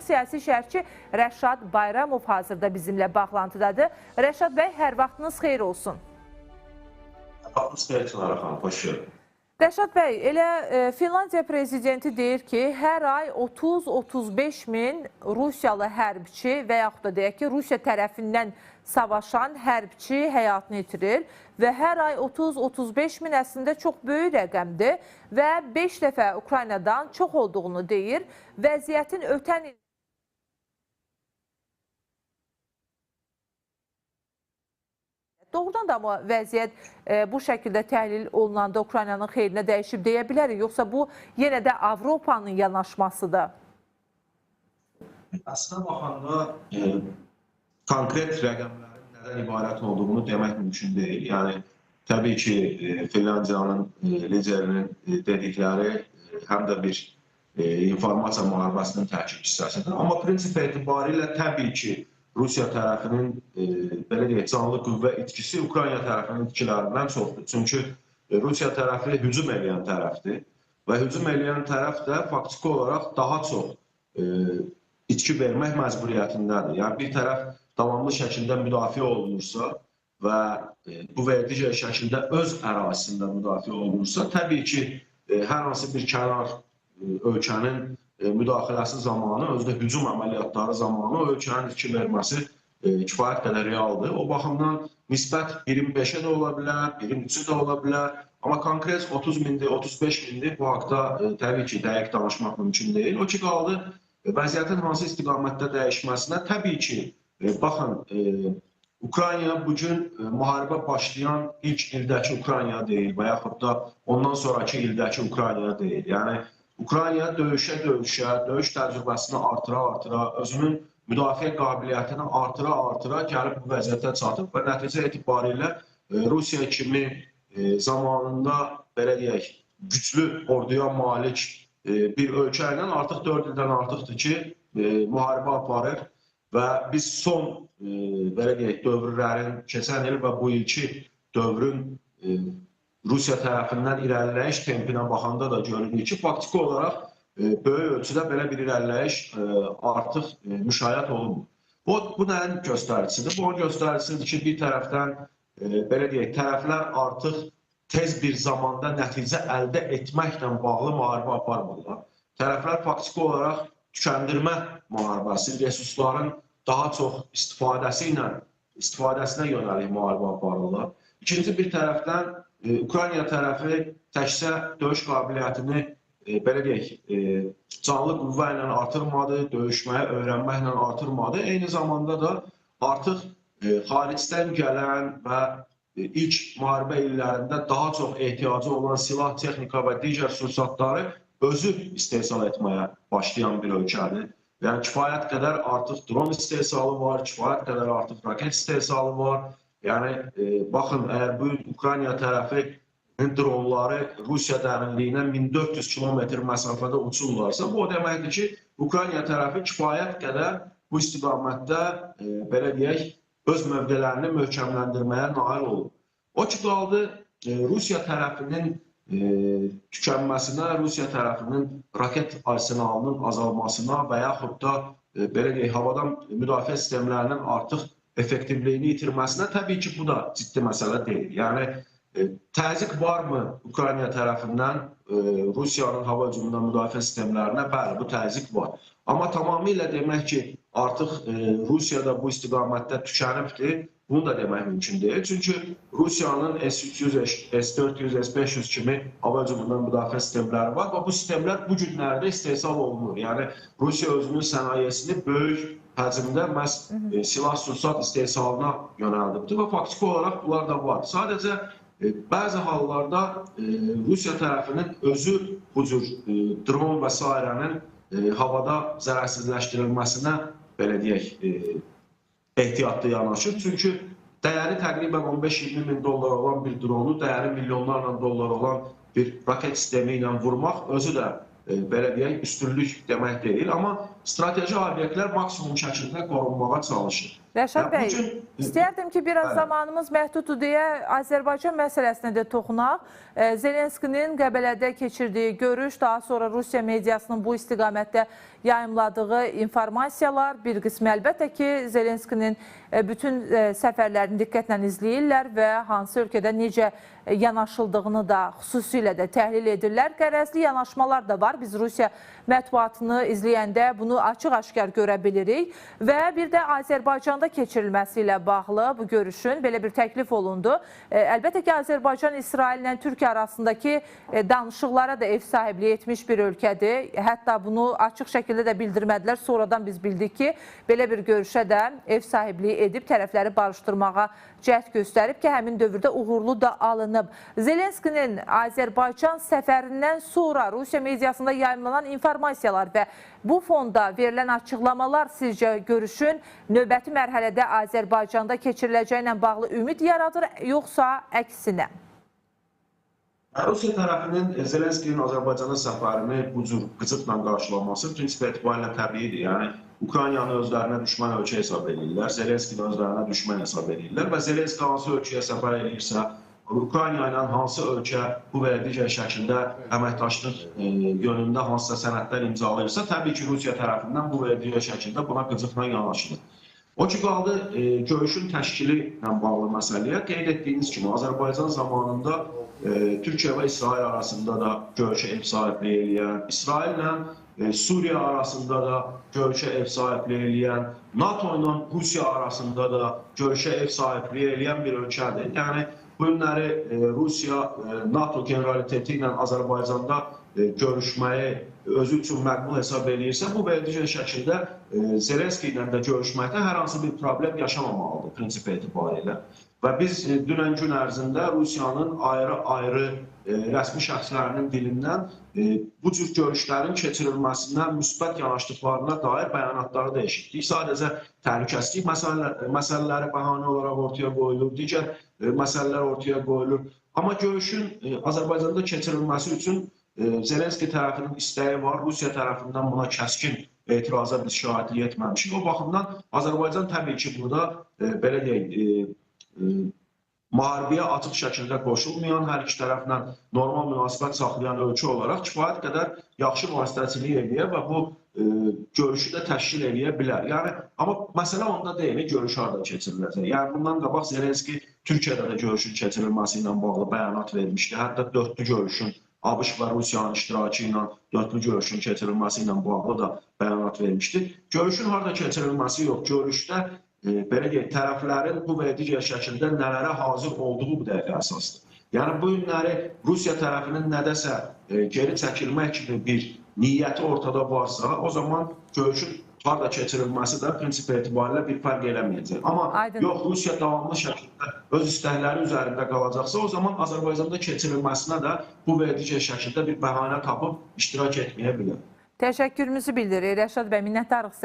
siyasi şərhçi Rəşad Bayramov hazırda bizimlə bağlantıdadır. Rəşad bəy, hər vaxtınız xeyir olsun. Vaxtınız xeyir olsun, Arxan, xoş gəldin. Rəşad bəy, elə Finlandiya prezidenti deyir ki, hər ay 30-35 min Rusiyalı hərbçi və yaxud da deyək ki, Rusiya tərəfindən savaşan hərbçi həyatını itirir və hər ay 30-35 min əslində çox böyük rəqəmdir və 5 dəfə Ukraynadan çox olduğunu deyir. Vəziyyətin ötən il doğrudan da amma vəziyyət bu şəkildə təhlil olunanda Ukraynanın xeyrinə dəyişib deyə bilərik, yoxsa bu yenə də Avropanın yanaşmasıdır? Əslində baxanda konkret rəqəmlərin nədən ibarət olduğunu demək mümkün deyil. Yəni, təbii ki, Finlandiyanın liderinin dedikləri həm də bir informasiya müharibəsinin tərkib hissəsidir. Amma prinsip etibarilə təbii ki, Rusiya tərəfinin belə deyək, canlı qüvvə itkisi Ukrayna tərəfinin itkilərindən çoxdur. Çünki Rusiya tərəfi hücum edən tərəfdir və hücum edən tərəf də faktiki olaraq daha çox itki vermək məcburiyyətindədir. Yəni bir tərəf davamlı şəkildə müdafiə olunursa və bu verdici şəkildə öz ərazisində müdafiə olunursa, təbii ki, hər hansı bir kənar ölkənin müdaxiləsi zamanı, özdə hücum əməliyyatları zamanı ölkənin itki verməsi kifayət qədər realdır. O baxımdan nisbət 25-ə də ola bilər, 23-ə də ola bilər. Amma konkret 30 mindir, 35 mindir, bu haqda təbii ki, dəqiq danışmaq mümkün deyil. O ki, qaldı vəziyyətin hansı istiqamətdə dəyişməsinə. Təbii ki, baxın, Ukrayna bugün müharibə başlayan ilk ildəki Ukrayna deyil və yaxud da ondan sonraki ildəki Ukrayna deyil. Yəni, Ukrayna döyüşə, döyüş təcrübəsini artıra, özünün müdafiə qabiliyyətini artıra gəlib bu vəziyyətə çatıb və nəticə etibarilə Rusiya kimi zamanında, belə deyək, güclü orduya malik bir ölkə ilə artıq 4 ildən artıqdır ki, müharibə aparır və biz son, belə deyək, dövrlərin, keçən il və bu ilki dövrün Rusiya tərəfindən irəliləyiş tempinə baxanda da görünür ki, faktiki olaraq böyük ölçüdə belə bir irəliləyiş artıq müşahidə olunmur. Bu nəyin göstəricisidir? Bu onun göstəricisidir ki, bir tərəfdən, belə deyək, tərəflər artıq tez bir zamanda nəticə əldə etməklə bağlı müharibə aparmırlar. Tərəflər faktiki olaraq tükəndirmə müharibəsi, resursların daha çox istifadəsinə yönəlik müharibə aparırlar. İkinci bir tərəfdən, Ukrayna tərəfi təkcə döyüş qabiliyyətini, belə deyək, canlı qüvvə ilə artırmadı, döyüşməyə öyrənməklə artırmadı. Eyni zamanda da artıq xaricdən gələn və ilk müharibə illərində daha çox ehtiyacı olan silah, texnika və digər sursatları özü istehsal etməyə başlayan bir ölkədir. Yəni, kifayət qədər artıq dron istehsalı var, kifayət qədər artıq raket istehsalı var. Yəni, baxın, əgər bu Ukrayna tərəfinin dronları Rusiya dərinliyinə 1400 kilometr məsafədə uçurlarsa, bu o deməkdir ki, Ukrayna tərəfi kifayət qədər bu istiqamətdə, belə deyək, öz mövqələrini möhkəmləndirməyə nail olur. O ki, qaldı Rusiya tərəfinin tükənməsinə, Rusiya tərəfinin raket arsenalının azalmasına və yaxud da, belə deyək, havadan müdafiə sistemlərinin artıq effektivliyini itirməsinə, təbii ki, bu da ciddi məsələ deyil. Yəni, təzyiq varmı Ukrayna tərəfindən Rusiyanın hava hücumundan müdafiə sistemlərinə? Bəli, bu təzyiq var. Amma tamamilə demək ki, artıq Rusiyada bu istiqamətdə tükənibdir, bunu da demək mümkün deyil. Çünki Rusiyanın S-300, S-400, S-500 kimi hava hücumundan müdafiə sistemləri var və bu sistemlər bu günlərdə istehsal olunur. Yəni, Rusiya özünün sənayesini böyük həcmdə məhz silah-sursat istehsalına yönəldibdir və faktiki olaraq bunlar da var. Sadəcə, bəzi hallarda Rusiya tərəfinin özü bu cür dron və s.'nin havada zərərsizləşdirilməsinə, belə deyək, ehtiyatlı yanaşır. Çünki dəyəri təqribən 15-20 min dollar olan bir dronu, dəyəri milyonlarla dollar olan bir raket sistemi ilə vurmaq özü də belə deyək, üstünlük demək deyil, amma strateji obyektlər maksimum şəkildə qorunmağa çalışır. Rəşad bəy, istəyərdim ki, biraz zamanımız məhduddur deyə Azərbaycan məsələsinə də toxunaq. Zelenskinin Qəbələdə keçirdiyi görüş, daha sonra Rusiya mediasının bu istiqamətdə yayımladığı informasiyalar, bir qismi əlbəttə ki, Zelenskinin bütün səfərlərini diqqətlə izləyirlər və hansı ölkədə necə yanaşıldığını da xüsusilə də təhlil edirlər. Qərəzli yanaşmalar da var. Biz Rusiya mətbuatını izləyəndə bunu açıq-aşkar görə bilirik və bir də Azərbaycanda keçirilməsi ilə bağlı bu görüşün belə bir təklif olundu. Əlbəttə ki, Azərbaycan İsrail ilə Türkiyə arasındakı danışıqlara da ev sahibliyi etmiş bir ölkədir. Hətta bunu açıq şəkildə də bildirmədilər. Sonradan biz bildik ki, belə bir görüşə də ev sahibliyi edib tərəfləri barışdırmağa cəhd göstərib ki, həmin dövrdə uğurlu da alınıb. Zelenskinin Azərbaycan səfərindən sonra Rusiya mediasında yayımlanan informasiyalar və bu fonda verilən açıqlamalar sizcə görüşün növbəti mərhələdə Azərbaycanda keçiriləcəyinə bağlı ümid yaradır, yoxsa əksinə? Rusiya tərəfinin Zelenskinin Azərbaycana səfərini bu cür qıcıqla qarşılaması prinsip etibarilə təbiidir. Yəni, Ukraynanı özlərinə düşmən ölkə hesab edirlər, Zelenskini özlərinə düşmən hesab edirlər və Zelenski hansı ölkəyə səfər edirsə, Ukrayna ilə hansı ölkə bu və digər şəkildə əməkdaşlıq yönündə hansısa sənədlər imzalayırsa, təbii ki, Rusiya tərəfindən bu və digər şəkildə buna qıcıqla yanaşılır. O ki, qaldı görüşün təşkili ilə bağlı məsələyə. Qeyd etdiyiniz kimi, Azərbaycan zamanında Türkiyə və İsrail arasında da görüşə ev sahibliyi eləyən, İsraillə Suriya arasında da görüşə ev sahibliyi eləyən, NATO ilə Rusiya arasında da görüşə ev sahibliyi eləyən bir ölkədir. Yəni, bu günləri Rusiya NATO generaliteti ilə Azərbaycanda görüşməyi özü üçün məqbul hesab edirsə, bu və digər şəkildə Zelenski ilə də görüşməkdə hər hansı bir problem yaşamamalıdır prinsip etibarilə. Və biz dünən gün ərzində Rusiyanın ayrı-ayrı rəsmi şəxslərinin dilindən bu cür görüşlərin keçirilməsindən müsbət yanaşdıqlarına dair bəyanatları da eşitdik. Sadəcə təhlükəsizlik məsələləri bəhanə olaraq ortaya qoyulur, digər məsələlər ortaya qoyulur. Amma görüşün Azərbaycanda keçirilməsi üçün Zelenski tərəfinin istəyi var, Rusiya tərəfindən buna kəskin etiraza biz şahidlik etməmişik. O baxımdan Azərbaycan təbii ki, burada belə deyək, müharibəyə açıq şəkildə qoşulmayan, hər iki tərəflə normal münasibət saxlayan ölkə olaraq kifayət qədər yaxşı vasitəçilik edə və bu görüşü də təşkil edə bilər. Yəni, amma məsələ onda deyil, görüş harada keçiriləcək. Yəni, bundan qabaq Zelenski Türkiyədə də görüşün keçirilməsi ilə bağlı bəyanat vermişdi. Hətta dörtlü görüşün, ABŞ və Rusiyanın iştirakı ilə dörtlü görüşün keçirilməsi ilə bağlı da bəyanat vermişdi. Görüşün harada keçirilməsi yox, görüşdə belə deyək, tərəflərin bu və digər şəkildə nələrə hazır olduğu bu dəqiqə əsasdır. Yəni, bu günləri Rusiya tərəfinin nədəsə geri çəkilmək kimi bir niyyəti ortada varsa, o zaman görüşün harada keçirilməsi də prinsip etibarilə bir fərq eləməyəcək. Amma yox, Rusiya davamlı şəkildə öz istəkləri üzərində qalacaqsa, o zaman Azərbaycanda keçirilməsinə də bu və digər şəkildə bir bəhanə tapıb iştirak etməyə bilər. Təşəkkürümüzü bildiririk. Rəşad bəy, minnətdarıq.